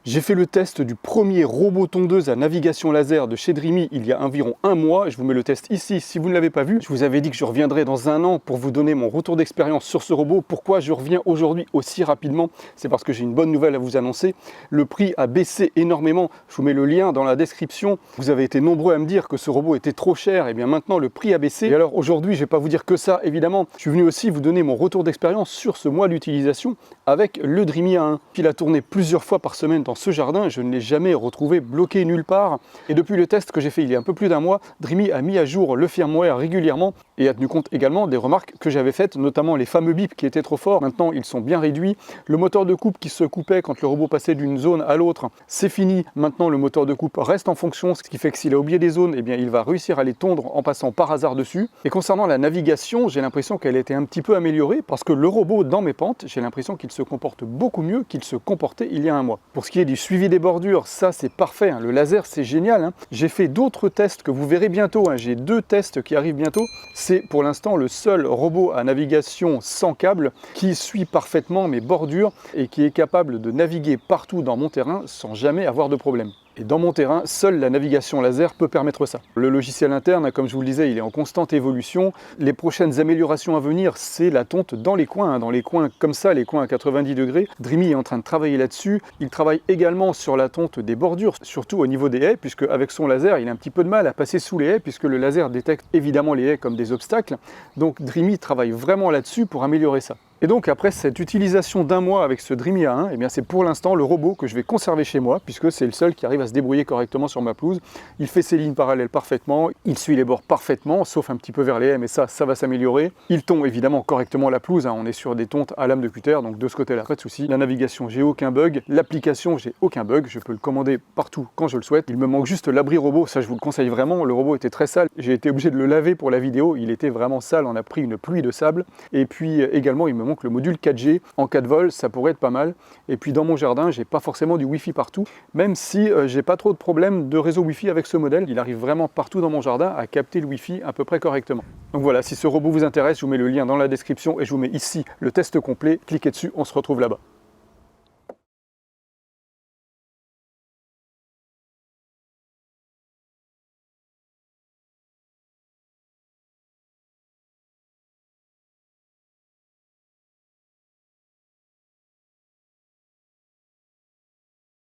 J'ai fait le test du premier robot tondeuse à navigation laser de chez Dreamy il y a environ un mois. Je vous mets le test ici si vous ne l'avez pas vu. Je vous avais dit que je reviendrai dans un an pour vous donner mon retour d'expérience sur ce robot. Pourquoi je reviens aujourd'hui aussi rapidement? C'est parce que j'ai une bonne nouvelle à vous annoncer. Le prix a baissé énormément. Je vous mets le lien dans la description. Vous avez été nombreux à me dire que ce robot était trop cher. Et bien maintenant, le prix a baissé. Et alors aujourd'hui, je ne vais pas vous dire que ça, évidemment. Je suis venu aussi vous donner mon retour d'expérience sur ce mois d'utilisation avec le Dreamy A1. Il a tourné plusieurs fois par semaine dans ce jardin, je ne l'ai jamais retrouvé bloqué nulle part. Et depuis le test que j'ai fait il y a un peu plus d'un mois, Dreamy a mis à jour le firmware régulièrement et a tenu compte également des remarques que j'avais faites, notamment les fameux bips qui étaient trop forts. Maintenant, ils sont bien réduits. Le moteur de coupe qui se coupait quand le robot passait d'une zone à l'autre, c'est fini. Maintenant, le moteur de coupe reste en fonction, ce qui fait que s'il a oublié des zones, eh bien, il va réussir à les tondre en passant par hasard dessus. Et concernant la navigation, j'ai l'impression qu'elle a été un petit peu améliorée parce que le robot, dans mes pentes, j'ai l'impression qu'il se comporte beaucoup mieux qu'il se comportait il y a un mois. Pour ce qui est du suivi des bordures, ça c'est parfait, hein. Le laser c'est génial, hein. J'ai fait d'autres tests que vous verrez bientôt, hein. J'ai 2 tests qui arrivent bientôt. C'est pour l'instant le seul robot à navigation sans câble qui suit parfaitement mes bordures et qui est capable de naviguer partout dans mon terrain sans jamais avoir de problème. Et dans mon terrain, seule la navigation laser peut permettre ça. Le logiciel interne, comme je vous le disais, il est en constante évolution. Les prochaines améliorations à venir, c'est la tonte dans les coins, hein, dans les coins comme ça, les coins à 90 degrés. Dreamy est en train de travailler là-dessus. Il travaille également sur la tonte des bordures, surtout au niveau des haies, puisque avec son laser, il a un petit peu de mal à passer sous les haies, puisque le laser détecte évidemment les haies comme des obstacles. Donc Dreamy travaille vraiment là-dessus pour améliorer ça. Et donc après cette utilisation d'un mois avec ce Dreamy A1, eh bien c'est pour l'instant le robot que je vais conserver chez moi, puisque c'est le seul qui arrive à se débrouiller correctement sur ma pelouse. Il fait ses lignes parallèles parfaitement, il suit les bords parfaitement, sauf un petit peu vers les haies, mais ça va s'améliorer. Il tond évidemment correctement la pelouse, hein. On est sur des tontes à lame de cutter, donc de ce côté-là, pas de souci. La navigation, j'ai aucun bug. L'application, j'ai aucun bug. Je peux le commander partout quand je le souhaite. Il me manque juste l'abri robot, ça je vous le conseille vraiment. Le robot était très sale, j'ai été obligé de le laver pour la vidéo. Il était vraiment sale, on a pris une pluie de sable. Et puis également, il me manque le module 4G. En cas de vol, ça pourrait être pas mal. Et puis dans mon jardin, j'ai pas forcément du Wi-Fi partout, même si j'ai pas trop de problèmes de réseau Wi-Fi avec ce modèle. Il arrive vraiment partout dans mon jardin à capter le Wi-Fi à peu près correctement. Donc voilà, si ce robot vous intéresse, je vous mets le lien dans la description et je vous mets ici le test complet. Cliquez dessus, on se retrouve là-bas.